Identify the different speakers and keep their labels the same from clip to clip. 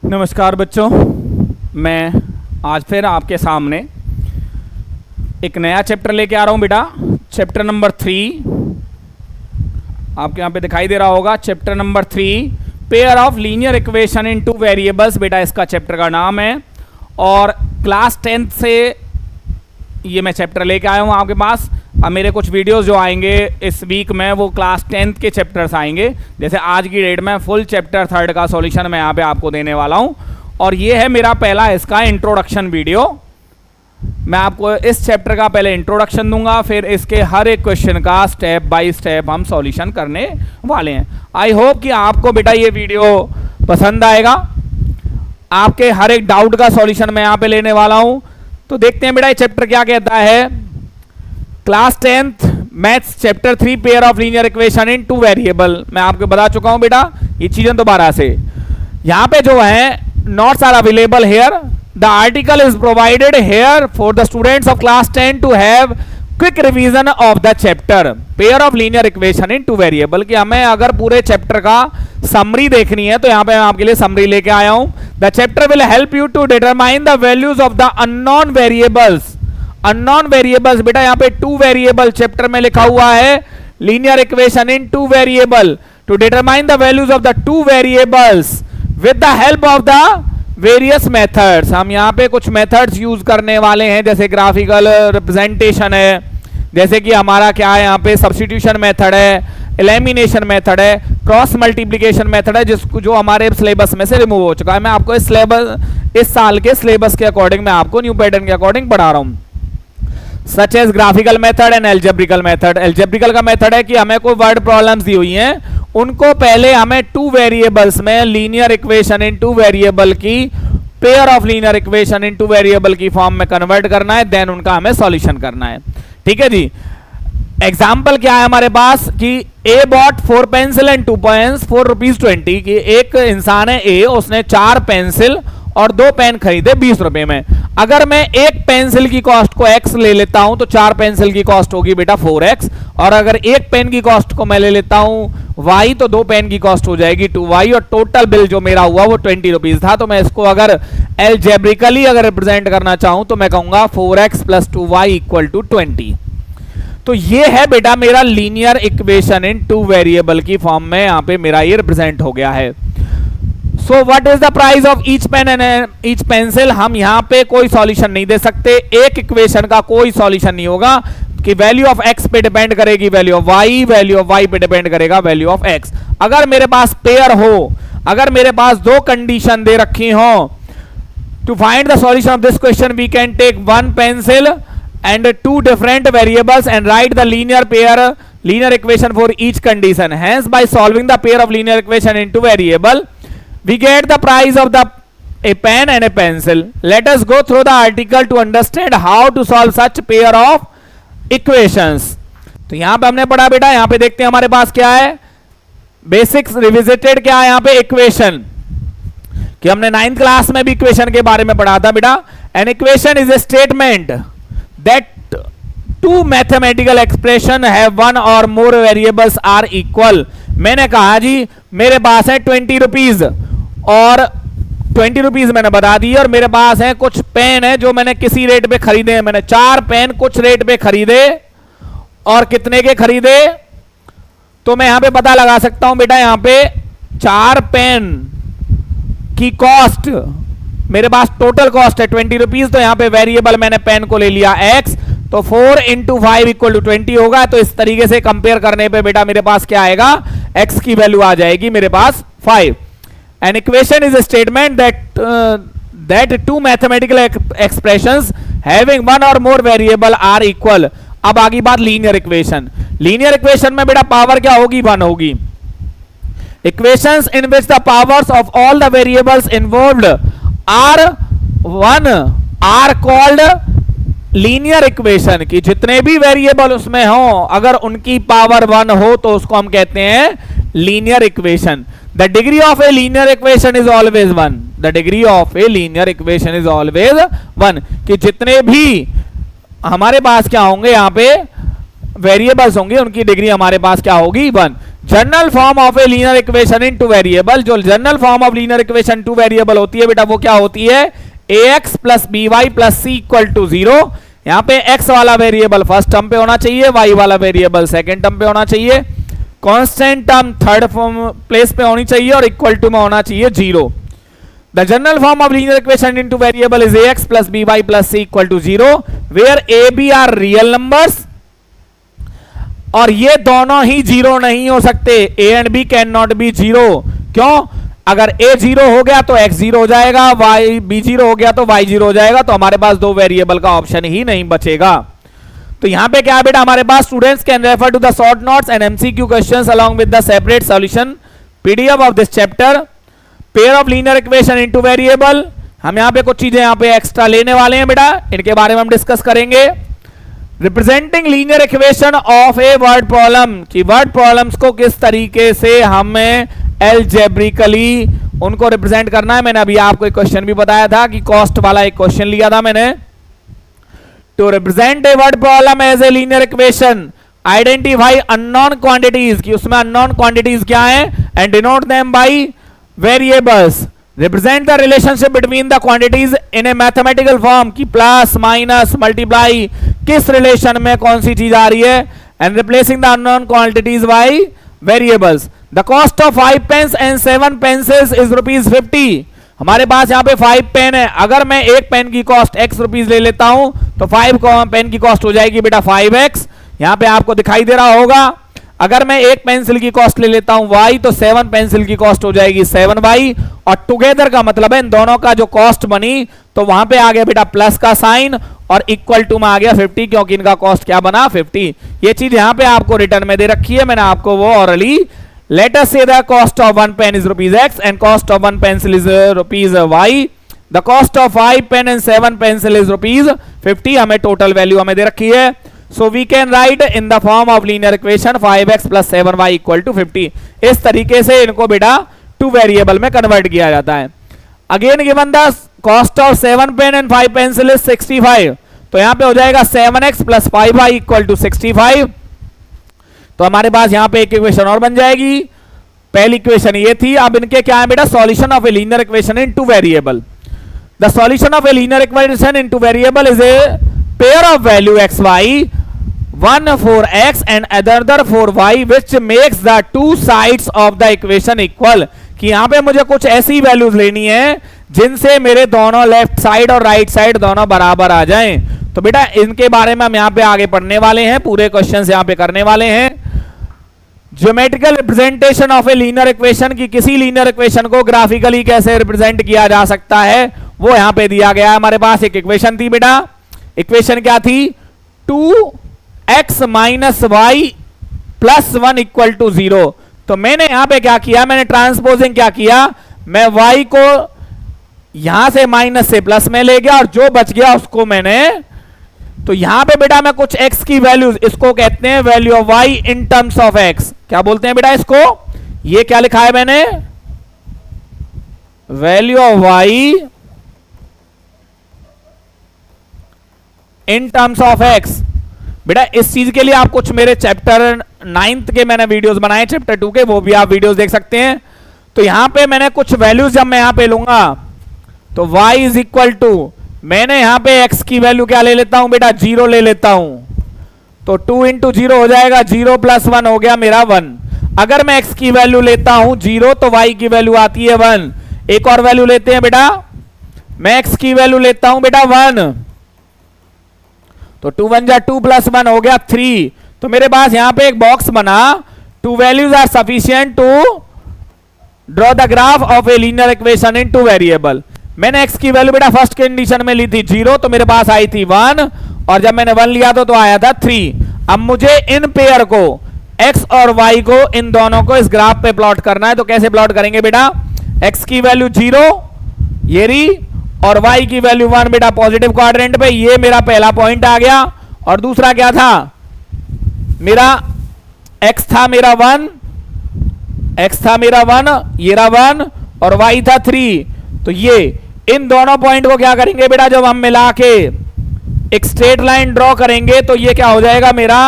Speaker 1: नमस्कार बच्चों, मैं आज फिर आपके सामने एक नया चैप्टर लेके आ रहा हूँ बेटा। चैप्टर नंबर 3 आपके यहाँ पे दिखाई दे रहा होगा। Chapter number 3 pair of linear equation in two variables, बेटा इसका चैप्टर का नाम है। और क्लास 10th से ये मैं चैप्टर लेके आया हूँ आपके पास। अब मेरे कुछ वीडियोस जो आएंगे इस वीक में वो क्लास 10th के चैप्टर्स आएंगे। जैसे आज की डेट में फुल चैप्टर 3 का सॉल्यूशन मैं यहाँ पे आपको देने वाला हूँ। और ये है मेरा पहला इसका इंट्रोडक्शन वीडियो। मैं आपको इस चैप्टर का पहले इंट्रोडक्शन दूंगा, फिर इसके हर एक क्वेश्चन का स्टेप बाय स्टेप हम सॉल्यूशन करने वाले हैं। आई होप कि आपको बेटा ये वीडियो पसंद आएगा। आपके हर एक डाउट का सॉल्यूशन मैं यहाँ पे लेने वाला हूँ। तो देखते हैं बेटा ये चैप्टर क्या कहता है। Class 10th maths chapter 3 pair of linear equation in two variable. मैं आपको बता चुका हूं बेटा ये चीजें दोबारा से। यहां पे जो है notes are available here. The article is provided here for the students of class 10 to have quick revision of the chapter pair of linear equation in two variable. कि हमें अगर पूरे चैप्टर का समरी देखनी है तो यहां पे मैं आपके लिए समरी लेके आया हूं। The chapter will help you to determine the values of the unknown variables. Unknown variables बेटा यहाँ पे 2 वेरिएबल चैप्टर में लिखा हुआ है linear equation in 2 variable to determine the values of the 2 variables with the help of the various methods. हम यहाँ पे कुछ मेथड्स यूज करने वाले हैं, जैसे ग्राफिकल रिप्रेजेंटेशन है, जैसे कि हमारा क्या है यहाँ पे सब्स्टिट्यूशन मेथड है, एलिमिनेशन मेथड है, क्रॉस मल्टीप्लिकेशन मेथड है, जिसको जो हमारे सिलेबस में से रिमूव हो चुका है। मैं आपको इस साल के सिलेबस के अकॉर्डिंग मैं आपको न्यू पैटर्न के अकॉर्डिंग पढ़ा रहा हूँ। Such as graphical method and algebraical method. Algebraical का मेथड है कि हमें कोई वर्ड प्रॉब्लम्स दी हुई हैं, उनको पहले हमें 2 वेरिएबल्स में लीनियर इक्वेशन इन 2 वेरिएबल की pair of linear equation in 2 variable की फॉर्म में कन्वर्ट करना है, देन उनका हमें सॉल्यूशन करना है। ठीक है जी। एग्जाम्पल क्या है हमारे पास कि a bought 4 pencil and 2 pens for ₹20। कि एक इंसान है ए, उसने 4 पेंसिल और 2 पेन खरीदे 20 रुपए में। अगर मैं एक पेंसिल की कॉस्ट को x ले लेता हूं तो 4 पेंसिल की कॉस्ट होगी बेटा 4x। और अगर एक पेन की कॉस्ट को मैं ले लेता हूं y तो 2 पेन की कॉस्ट हो जाएगी 2y। और टोटल बिल जो मेरा हुआ वो 20 रुपीज था। तो मैं इसको अगर एल्जेब्रिकली अगर रिप्रेजेंट करना चाहूं तो मैं कहूंगा 4x + 2y = 20। तो ये है बेटा मेरा लीनियर इक्वेशन इन 2 वेरिएबल की फॉर्म में यहां पे मेरा ये रिप्रेजेंट हो गया है। So what is the price of each pen and each pencil. हम यहां पे कोई सॉल्यूशन नहीं दे सकते, एक इक्वेशन का कोई सॉल्यूशन नहीं होगा कि वैल्यू ऑफ x पे डिपेंड करेगी value of y, value of y पे डिपेंड करेगा वैल्यू ऑफ x। अगर मेरे पास पेयर हो, अगर मेरे पास 2 कंडीशन दे रखी हो, to find the solution of this question we can take 1 pencil and 2 different variables and write the linear equation for each condition. Hence by solving the pair of linear equation into variable we get the price of a pen and a pencil. Let us go through the article to understand how to solve such pair of equations. तो यहां पे हमने पढ़ा बेटा, यहां पे देखते हैं हमारे पास क्या है बेसिक्स रिविजिटेड। क्या है यहां पे इक्वेशन, कि हमने 9th क्लास में भी इक्वेशन के बारे में पढ़ा था बेटा। N equation is a statement that 2 mathematical expression have 1 or more variables are equal। मैंने कहा जी मेरे पास है 20 रुपीज और 20 रुपीज मैंने बता दी, और मेरे पास है कुछ पेन है जो मैंने किसी रेट पे खरीदे हैं। मैंने 4 पेन कुछ रेट पे खरीदे और कितने के खरीदे, तो मैं यहां पे पता लगा सकता हूं बेटा। यहां पे 4 पेन की कॉस्ट मेरे पास टोटल कॉस्ट है 20 रुपीज। तो यहां पे वेरिएबल मैंने पेन को ले लिया x, तो 4 × 5 = 20 होगा। तो इस तरीके से कंपेयर करने पे बेटा मेरे पास क्या आएगा, x की वैल्यू आ जाएगी मेरे पास 5। An equation is a statement that 2 mathematical expressions having 1 or more variable are equal. अब आगे बात लीनियर इक्वेशन। लीनियर इक्वेशन में बेटा पावर क्या होगी, 1 होगी। Equations in which the powers of all the variables involved are 1 are called linear equation. की जितने भी वेरिएबल उसमें हो अगर उनकी पावर 1 हो तो उसको हम कहते हैं linear equation. The degree of a linear equation is always 1। The degree of a linear equation is always 1। कि जितने भी हमारे पास क्या होंगे यहाँ पे वेरिएबल्स होंगे उनकी डिग्री हमारे पास क्या होगी, 1। General form of a linear equation in two variable, जो general form of linear equation two variable होती है बेटा वो क्या होती है, ax plus B Y plus C equal to 0। यहां पे x वाला वेरिएबल फर्स्ट टर्म पे होना चाहिए, y वाला वेरिएबल सेकंड टर्म पे होना चाहिए, कांस्टेंट टर्म थर्ड प्लेस पे होनी चाहिए और इक्वल टू में होना चाहिए 0। The general form of linear equation in two variable is ax plus B Y plus C equal to 0 where a b are real numbers, और ये दोनों ही 0 नहीं हो सकते, a and b can not be 0। क्यों? अगर a 0 हो गया तो x 0 हो जाएगा, b 0 हो गया तो y 0 हो जाएगा, तो हमारे पास दो वेरिएबल का ऑप्शन ही नहीं बचेगा। तो यहां पे क्या है बेटा, हमारे पास students can refer to the short notes and MCQ questions along with the separate solution PDF of this chapter. Pair of linear equation in two variable, हम यहां पे कुछ चीजें यहां पे एक्स्ट्रा लेने वाले हैं बेटा, इनके बारे में हम डिस्कस करेंगे। Representing linear equation of A word problem, कि वर्ड प्रॉब्लम्स को किस तरीके से हमें एल्जेब्रिकली उनको रिप्रेजेंट करना है। मैंने अभी आपको एक क्वेश्चन भी बताया था कि कॉस्ट वाला एक क्वेश्चन लिया था मैंने। To represent a word problem as a linear equation, identify unknown quantities, कि उसमें अननोन क्वांटिटीज क्या है, and denote them by variables. Represent the relationship between the quantities in a mathematical form, की प्लस माइनस मल्टीप्लाई किस relation में कौन सी चीज आ रही है, and replacing the unknown quantities by variables. The cost of 5 pens and 7 pencils is ₹50। हमारे पास यहाँ पे 5 पेन है, अगर मैं एक पेन की कॉस्ट x रुपीज ले लेता हूं तो 5 पेन की कॉस्ट हो जाएगी बेटा 5x, यहाँ पे आपको दिखाई दे रहा होगा। अगर मैं एक पेंसिल की कॉस्ट ले लेता हूं y तो 7 पेंसिल की कॉस्ट हो जाएगी 7y, और टुगेदर का मतलब है इन दोनों का जो कॉस्ट बनी तो वहां पे आ गया बेटा प्लस का साइन और इक्वल टू में आ गया 50, क्योंकि इनका कॉस्ट क्या बना 50। ये चीज यहाँ पे आपको रिटर्न में दे रखी है, मैंने आपको वो hourly. Let us say the cost of 1 pen is ₹x and cost of 1 pencil is ₹y. The cost of 5 pen and 7 pencil is ₹50. हमें टोटल वैल्यू हमें दे रखी है। So we can write in the form of linear equation 5x plus 7y equal to 50. इस तरीके से इनको बेटा two variable में कन्वर्ट किया जाता है। Again given the cost of 7 pen and 5 pencil is 65. तो यहाँ पे हो जाएगा 7x plus 5y equal to 65। तो हमारे पास यहां पे एक इक्वेशन और बन जाएगी। पहली इक्वेशन ये थी, अब इनके क्या है बेटा, solution of a linear equation in two variable. The solution of a linear equation in two variable is a pair of value X Y, one for x and another for y which makes the two sides of the equation equal। कि यहां पे मुझे कुछ ऐसी values लेनी है जिनसे मेरे दोनों लेफ्ट साइड और राइट साइड दोनों बराबर आ जाएं। तो बेटा इनके बारे में हम यहां पे आगे पढ़ने वाले हैं, पूरे क्वेश्चंस यहां पे करने वाले हैं। Geometrical representation of a linear equation, की किसी लीनियर इक्वेशन को ग्राफिकली कैसे रिप्रेजेंट किया जा सकता है वो यहां पे दिया गया है। हमारे पास एक इक्वेशन थी बेटा, इक्वेशन क्या थी, 2x minus Y plus 1 equal to 0। तो मैंने यहां पे क्या किया, मैंने ट्रांसपोजिंग क्या किया, मैं y को यहां से माइनस से प्लस में ले गया और जो बच गया उसको मैंने, तो यहां पे बेटा मैं कुछ x की वैल्यूज, इसको कहते हैं value of y in terms of x। क्या बोलते हैं बेटा इसको, ये क्या लिखा है मैंने, value of y in terms of x। बेटा इस चीज के लिए आप कुछ मेरे चैप्टर 9th के मैंने वीडियोस बनाए, चैप्टर 2 के, वो भी आप वीडियोस देख सकते हैं। तो यहां पे मैंने कुछ वैल्यूज जब मैं यहां पे लूंगा तो y इज इक्वल टू, मैंने यहां पे x की वैल्यू क्या ले लेता हूं बेटा, 0 ले लेता हूं। तो 2 इंटू 0 हो जाएगा 0 प्लस 1 हो गया मेरा 1। अगर मैं x की वैल्यू लेता हूं 0 तो y की वैल्यू आती है 1। एक और वैल्यू लेते हैं बेटा, मैं x की वैल्यू लेता हूं बेटा 1, तो 2 1 जा 2 प्लस 1 हो गया 3। तो मेरे पास यहां पे एक बॉक्स बना, 2 values are sufficient to draw the graph of a linear equation in two variable. मैंने x की वैल्यू बेटा फर्स्ट कंडीशन में ली थी 0, तो मेरे पास आई थी 1, और जब मैंने 1 लिया तो आया था 3। अब मुझे इन पेयर को x और y को, इन दोनों को इस ग्राफ पे प्लॉट करना है। तो कैसे प्लॉट करेंगे बेटा, x की वैल्यू 0 ये रही, और y की वैल्यू 1 बेटा पॉजिटिव क्वाड्रेंट पे, ये मेरा पहला पॉइंट आ गया। और दूसरा क्या था मेरा, x था मेरा 1, x था मेरा 1, ये रहा 1, और y था 3। तो ये इन दोनों पॉइंट को क्या करेंगे बेटा, जब हम मिला के एक स्ट्रेट लाइन ड्रॉ करेंगे तो ये क्या हो जाएगा मेरा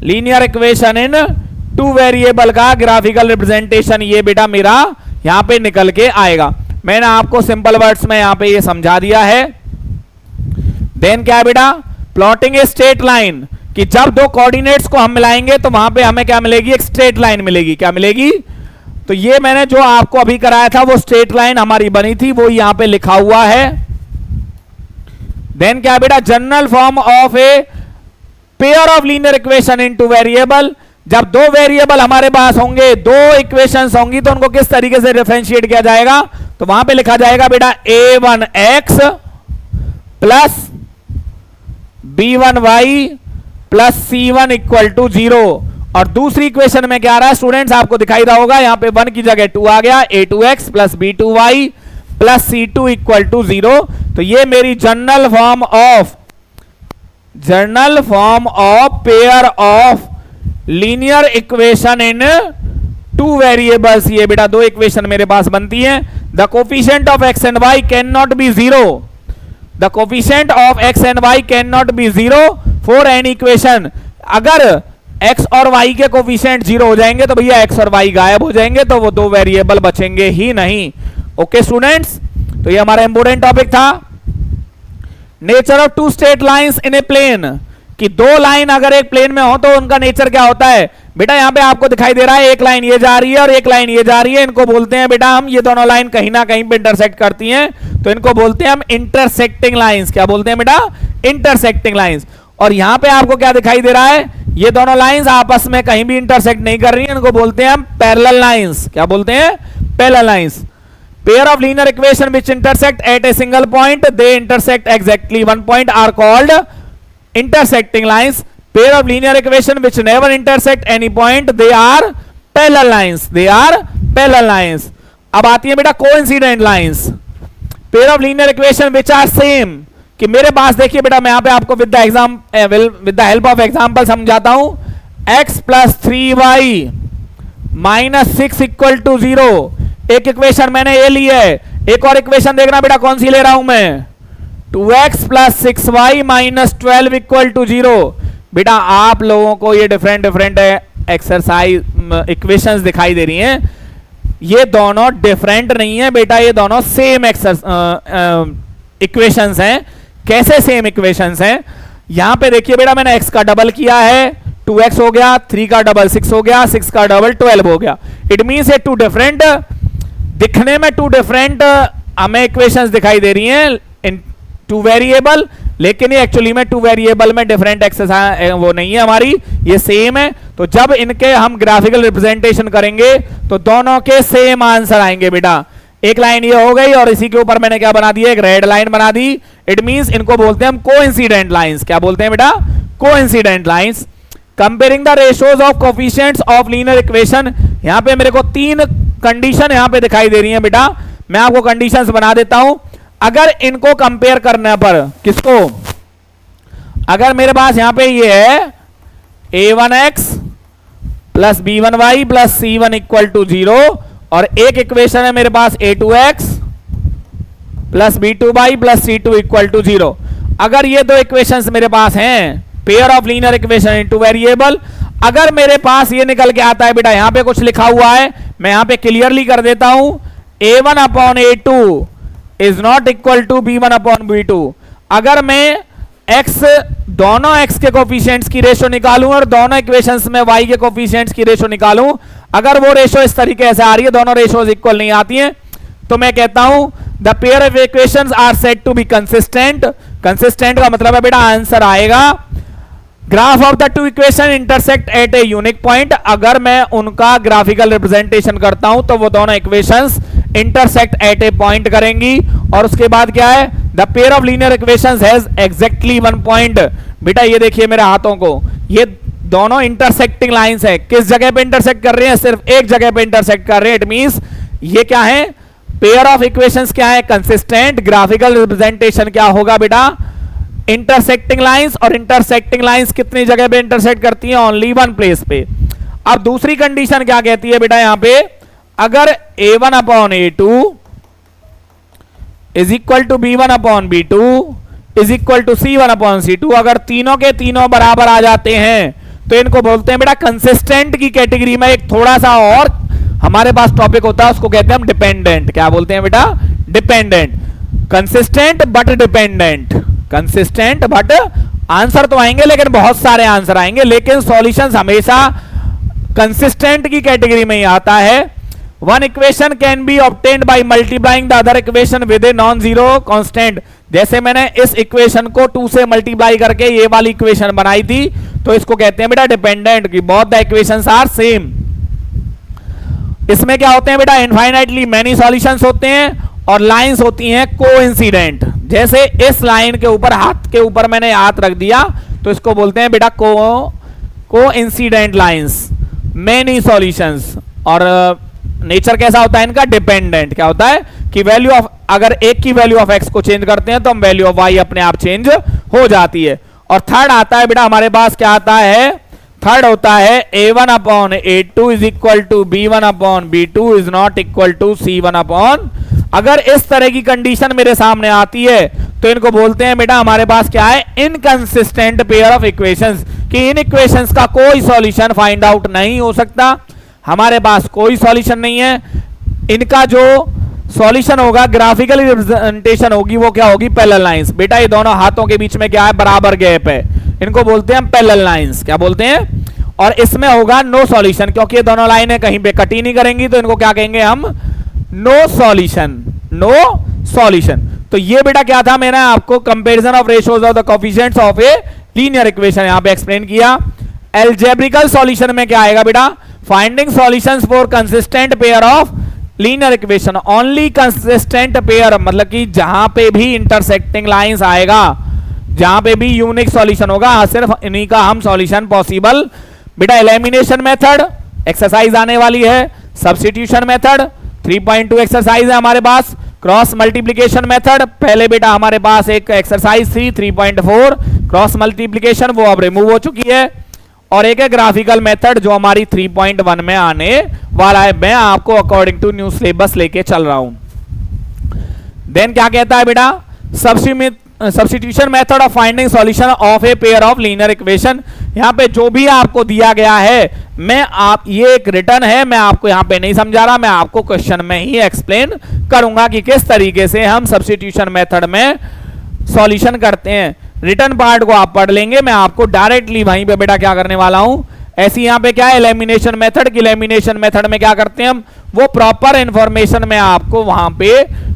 Speaker 1: linear equation in two variable का ग्राफिकल रिप्रेजेंटेशन ये बेटा मेरा यहां पे निकल के आएगा। मैंने आपको सिंपल वर्ड्स में यहां पे ये समझा दिया है। देन क्या है बेटा, प्लॉटिंग ए स्ट्रेट लाइन, कि जब दो कोऑर्डिनेट्स को हम मिलाएंगे तो वहां पे हमें क्या मिलेगी, एक स्ट्रेट लाइन मिलेगी। क्या मिलेगी, तो ये मैंने जो आपको अभी कराया था वो स्ट्रेट लाइन हमारी बनी थी, वो यहां पे लिखा हुआ है। देन क्या बेटा, general form of A pair of linear equation in two variable, जब दो वेरिएबल हमारे पास होंगे, दो इक्वेशंस होंगी, तो उनको किस तरीके से डिफरेंशिएट किया जाएगा, तो वहां पे लिखा जाएगा बेटा a1x plus b1y plus c1 equal to 0। और दूसरी इक्वेशन में क्या आ रहा है स्टूडेंट्स, आपको दिखाई रहा होगा, यहां पे 1 की जगह 2 आ गया, a2x plus b2y plus c2 equal to 0। तो ये मेरी general form of pair of linear equation in two variables, ये बेटा दो इक्वेशन मेरे पास बनती हैं। The coefficient of x and y can not be 0, the coefficient of x and y can not be 0 for any equation. अगर x और y के coefficient 0 हो जाएंगे तो भैया x और y गायब हो जाएंगे, तो वो दो वेरिएबल बचेंगे ही नहीं। ओके स्टूडेंट्स, तो ये हमारा इंपोर्टेंट टॉपिक था। Nature of two straight lines in a plane, कि दो लाइन अगर एक प्लेन में हो तो उनका नेचर क्या होता है बेटा, यहां पे आपको दिखाई दे रहा है एक लाइन ये जा रही है और एक लाइन ये जा रही है, इनको बोलते हैं बेटा हम, ये दोनों लाइन कहीं ना कहीं पे इंटरसेक्ट करती हैं, तो इनको बोलते हैं हम इंटरसेक्टिंग लाइंस। क्या बोलते हैं बेटा, इंटरसेक्टिंग लाइंस। और यहां पे आपको क्या दिखाई दे रहा है, ये दोनों लाइंस आपस में कहीं भी इंटरसेक्ट नहीं कर रही हैं, इनको बोलते हैं हम पैरेलल लाइंस। क्या बोलते हैं, parallel lines. Pair of linear equation which intersect at a single point, they intersect exactly one point, are called intersecting lines. Pair of linear equation which never intersect any point, they are parallel lines. They are parallel lines. अब आती है बेटा coincident lines. Pair of linear equation which are same, कि मेरे पास देखिए बेटा, मैं यहां पे आपको with the help of example समझाता हूं। x plus 3y minus 6 equal to 0, एक इक्वेशन मैंने ये ली है। एक और इक्वेशन देखना बेटा कौन सी ले रहा हूं मैं, 2x plus 6y minus 12 equal to 0। बेटा आप लोगों को ये डिफरेंट एक्सरसाइज इक्वेशंस दिखाई दे रही हैं, ये दोनों डिफरेंट नहीं है बेटा, ये दोनों सेम इक्वेशंस हैं। कैसे सेम इक्वेशंस हैं, यहां पे देखिए बेटा मैंने x का डबल किया है, 2x हो गया, 3 का डबल 6 हो गया, 6 का डबल 12 हो गया। इट मींस ये टू डिफरेंट, दिखने में टू डिफरेंट हमें इक्वेशंस दिखाई दे रही हैं इन टू वेरिएबल, लेकिन ये एक्चुअली में टू वेरिएबल में डिफरेंट एक्सरसाइज वो नहीं है हमारी, ये सेम है। तो जब इनके हम ग्राफिकल रिप्रेजेंटेशन करेंगे तो दोनों के सेम आंसर आएंगे बेटा। एक लाइन ये हो गई और इसी के ऊपर मैंने क्या बना दिया, एक रेड लाइन बना दी। इट मींस इनको बोलते हैं हम कोइंसिडेंट लाइंस। क्या बोलते हैं बेटा, coincident lines. Comparing the ratios of coefficients of linear equation, यहां पे मेरे को 3 कंडीशन यहां पे दिखाई दे रही है बेटा, मैं आपको कंडीशंस बना देता हूं। अगर इनको कंपेयर करने पर, किसको, अगर मेरे पास यहां पे ये है a1x plus b1y plus c1 equal to 0, और एक इक्वेशन है मेरे पास a2x plus b2y plus c2 equal to 0। अगर ये दो इक्वेशंस मेरे पास हैं, pair of linear equation in two variable, अगर मेरे पास ये निकल के आता है बेटा, यहां पे कुछ लिखा हुआ है, मैं यहां पे क्लियरली कर देता हूं, a1 upon a2 is not equal to b1 upon b2। अगर मैं x, दोनों x के कोफिशिएंट्स की रेशो निकालूं और दोनों इक्वेशंस में y के कोफिशिएंट्स की रेशो निकालूं, अगर वो रेशो इस तरीके से आ रही है, दोनों रेशोज इक्वल नहीं आती हैं, तो मैं कहता हूं the pair of equations are said to be consistent. Consistent का मतलब है बेटा आंसर आएगा graph of the two equation intersect at a unique point. अगर मैं उनका ग्राफिकल रिप्रेजेंटेशन करता हूं तो वो दोनों equations intersect at A point करेंगी। और उसके बाद क्या है, the pair of linear equations has exactly one point. बेटा ये देखिए मेरे हाथों को, ये दोनों इंटरसेक्टिंग लाइंस है। किस जगह पे इंटरसेक्ट कर रहे हैं, सिर्फ एक जगह पे इंटरसेक्ट कर रहे हैं। इट मींस ये क्या है, पेयर ऑफ इक्वेशंस क्या है, कंसिस्टेंट। ग्राफिकल रिप्रेजेंटेशन क्या होगा बेटा, इंटरसेक्टिंग लाइंस। और इंटरसेक्टिंग लाइंस कितनी जगह पे इंटरसेक्ट करती हैं, ओनली वन प्लेस पे। अब दूसरी कंडीशन क्या कहती है बेटा, यहां पे अगर a1 upon a2 is equal to b1 upon b2 is equal to c1 upon c2, अगर तीनों के तीनों बराबर आ जाते हैं तो इनको बोलते हैं बेटा कंसिस्टेंट की कैटेगरी में एक थोड़ा सा और हमारे पास टॉपिक होता है, उसको कहते हैं हम डिपेंडेंट। क्या बोलते हैं बेटा? Dependent. Consistent but dependent, consistent but answer तो आएंगे लेकिन बहुत सारे आंसर आएंगे, लेकिन सॉल्यूशंस हमेशा कंसिस्टेंट की कैटेगरी में ही आता है। One equation can be obtained by multiplying the other equation with a non zero constant. जैसे मैंने इस इक्वेशन को 2 से मल्टीप्लाई करके ये वाली इक्वेशन बनाई थी, तो इसको कहते हैं बेटा डिपेंडेंट की both the equations are same. इसमें क्या होते हैं बेटा? इनफाइनाइटली मेनी सॉल्यूशंस होते हैं और लाइंस होती हैं कोइंसिडेंट। जैसे इस लाइन के ऊपर हाथ के ऊपर मैंने हाथ रख दिया, तो इसको बोलते हैं बेटा कोइंसिडेंट लाइंस, मेनी सॉल्यूशंस। और नेचर कैसा होता है इनका? डिपेंडेंट। क्या होता है कि वैल्यू ऑफ, अगर एक की वैल्यू ऑफ एक्स को चेंज करते हैं तो हम वैल्यू ऑफ वाई अपने आप चेंज हो जाती है। और थर्ड आता है बेटा हमारे पास, क्या आता है? थर्ड होता है a1 upon a2 is equal to b1 upon b2 is not equal to c1 upon. अगर इस तरह की कंडीशन मेरे सामने आती है तो इनको बोलते हैं बेटा हमारे पास क्या है? इनकंसिस्टेंट पेयर ऑफ इक्वेशंस, कि इन इक्वेशंस का कोई सॉल्यूशन फाइंड आउट नहीं हो सकता। हमारे पास कोई सॉल्यूशन नहीं है। इनका जो सॉल्यूशन होगा, ग्राफिकल रिप्रेजेंटेशन होगी, वो क्या होगी? Parallel lines. बेटा ये दोनों हाथों के बीच में क्या है? बराबर गैप है, इनको बोलते हैं हम पैरेलल लाइंस। क्या बोलते हैं? और इसमें होगा नो सॉल्यूशन, क्योंकि ये दोनों लाइनें कहीं पे कट ही नहीं करेंगी, तो इनको क्या कहेंगे हम? No solution, no solution. तो ये बेटा क्या था? मैंने आपको comparison of ratios of the coefficients of a linear equation यहां पे एक्सप्लेन किया। एल्जेब्रिकल सॉल्यूशन में क्या आएगा बेटा? Finding solutions for consistent pair of linear equation. Only consistent pair, मतलब कि जहां पे भी इंटरसेक्टिंग लाइंस आएगा, जहां पे भी यूनिक सॉल्यूशन होगा, सिर्फ इन्हीं का हम सॉल्यूशन पॉसिबल। बेटा एलिमिनेशन मेथड एक्सरसाइज आने वाली है, सब्स्टिट्यूशन मेथड 3.2 एक्सरसाइज है हमारे पास, क्रॉस मल्टीप्लिकेशन मेथड पहले बेटा हमारे पास एक एक्सरसाइज थी 3.4 क्रॉस मल्टीप्लिकेशन, वो अब रिमूव हो चुकी है। और एक है ग्राफिकल मेथड जो हमारी 3.1 में आने वाला है। मैं आपको अकॉर्डिंग टू न्यू सिलेबस लेके चल रहा हूं। देन क्या कहता है बेटा? Substitution method of finding solution of A pair of linear equation. यहां पे जो भी आपको दिया गया है, ये एक रिटर्न है, मैं आपको यहां पे नहीं समझा रहा, मैं आपको क्वेश्चन में ही एक्सप्लेन करूंगा कि किस तरीके से हम सब्स्टिट्यूशन मेथड में सॉल्यूशन करते हैं। रिटर्न पार्ट को आप पढ़ लेंगे, मैं आपको डायरेक्टली वहीं पे बेटा क्या करने वाला हूं। ऐसी यहां पे क्या है? एलिमिनेशन मेथड की, एलिमिनेशन मेथड में क्या करते हैं हम? वो प्रॉपर इंफॉर्मेशन में आपको वहां पे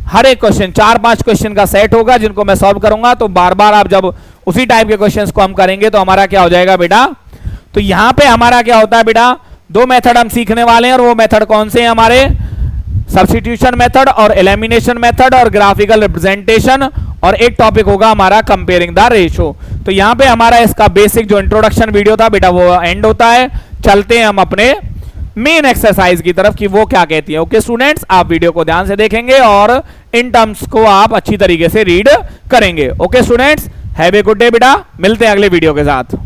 Speaker 1: हर एक क्वेश्चन 4-5 क्वेश्चन का सेट होगा जिनको मैं सॉल्व करूंगा। तो बार बार आप जब उसी टाइप के क्वेश्चंस को हम करेंगे तो हमारा क्या हो जाएगा बेटा? तो यहां पे हमारा क्या होता है बेटा? 2 मेथड हम सीखने वाले हैं, और वो मेथड कौन से हैं हमारे? सब्स्टिट्यूशन मेथड और एलिमिनेशन मेथड और ग्राफिकल रिप्रेजेंटेशन, और एक टॉपिक होगा हमारा कंपेयरिंग द रेशियो। तो यहां पे हमारा इसका बेसिक जो इंट्रोडक्शन वीडियो था बेटा वो एंड होता है। चलते हैं हम अपने मेन एक्सरसाइज की तरफ कि वो क्या कहती है। ओके स्टूडेंट्स, आप वीडियो को ध्यान से देखेंगे और इन टर्म्स को आप अच्छी तरीके से रीड करेंगे। Okay students, have a good day बेटा, मिलते हैं अगले वीडियो के साथ।